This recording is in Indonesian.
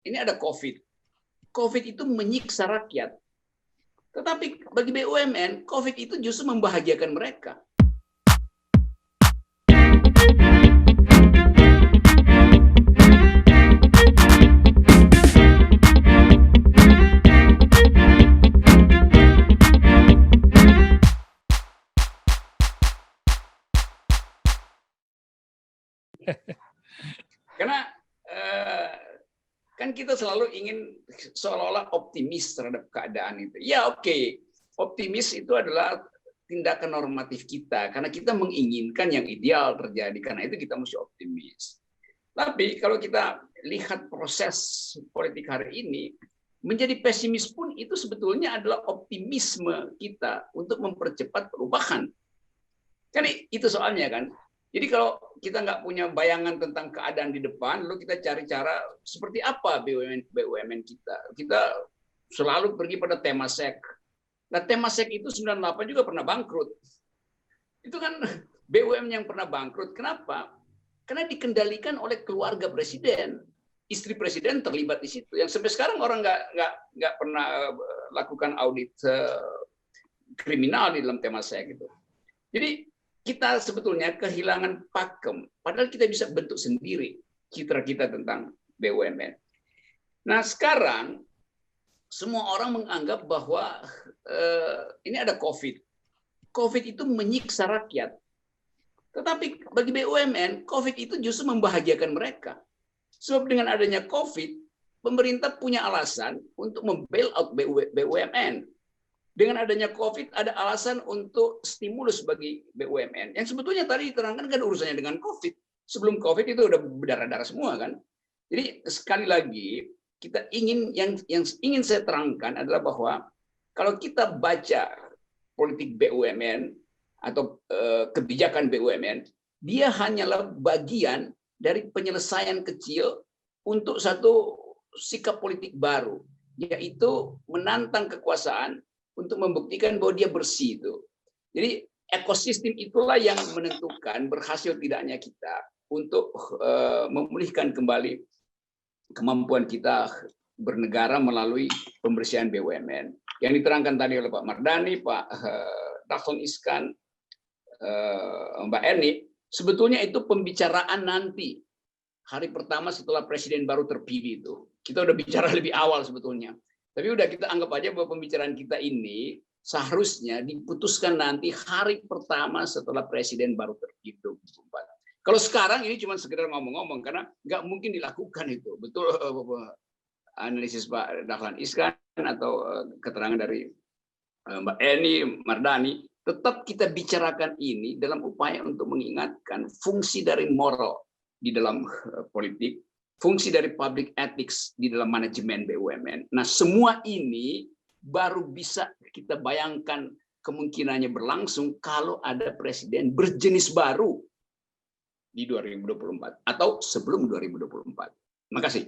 ini ada COVID. COVID itu menyiksa rakyat. Tetapi bagi BUMN, COVID itu justru membahagiakan mereka. Karena kan kita selalu ingin seolah-olah optimis terhadap keadaan itu. Ya oke, optimis itu adalah tindakan normatif kita karena kita menginginkan yang ideal terjadi, karena itu kita mesti optimis. Tapi kalau kita lihat proses politik hari ini, menjadi pesimis pun itu sebetulnya adalah optimisme kita untuk mempercepat perubahan. Kan itu soalnya kan. Jadi kalau kita nggak punya bayangan tentang keadaan di depan, lalu kita cari cara seperti apa BUMN kita. Kita selalu pergi pada Temasek. Nah, Temasek itu 98 juga pernah bangkrut. Itu kan BUMN yang pernah bangkrut. Kenapa? Karena dikendalikan oleh keluarga presiden. Istri presiden terlibat di situ. Yang sampai sekarang orang nggak pernah lakukan audit kriminal di dalam Temasek gitu. Jadi kita sebetulnya kehilangan pakem, padahal kita bisa bentuk sendiri citra kita tentang BUMN. Nah sekarang semua orang menganggap bahwa ini ada COVID. COVID itu menyiksa rakyat. Tetapi bagi BUMN, COVID itu justru membahagiakan mereka. Sebab dengan adanya COVID, pemerintah punya alasan untuk membail out BUMN. Dengan adanya COVID, ada alasan untuk stimulus bagi BUMN. Yang sebetulnya tadi diterangkan kan urusannya dengan COVID. Sebelum COVID itu udah berdarah-darah semua kan. Jadi sekali lagi, kita yang ingin saya terangkan adalah bahwa kalau kita baca politik BUMN atau kebijakan BUMN, dia hanyalah bagian dari penyelesaian kecil untuk satu sikap politik baru, yaitu menantang kekuasaan untuk membuktikan bahwa dia bersih itu. Jadi ekosistem itulah yang menentukan berhasil tidaknya kita untuk memulihkan kembali kemampuan kita bernegara melalui pembersihan BUMN. Yang diterangkan tadi oleh Pak Mardhani, Pak Dahlan Iskan, Mbak Eni, sebetulnya itu pembicaraan nanti hari pertama setelah presiden baru terpilih itu. Kita udah bicara lebih awal sebetulnya. Tapi udah kita anggap aja bahwa pembicaraan kita ini seharusnya diputuskan nanti hari pertama setelah presiden baru terpilih. Kalau sekarang ini cuma sekedar ngomong-ngomong karena nggak mungkin dilakukan itu. Betul analisis Pak Dahlan Iskan atau keterangan dari Mbak Eni Mardhani. Tetap kita bicarakan ini dalam upaya untuk mengingatkan fungsi dari moral di dalam politik, fungsi dari public ethics di dalam manajemen BUMN. Nah, semua ini baru bisa kita bayangkan kemungkinannya berlangsung kalau ada presiden berjenis baru di 2024 atau sebelum 2024. Terima kasih.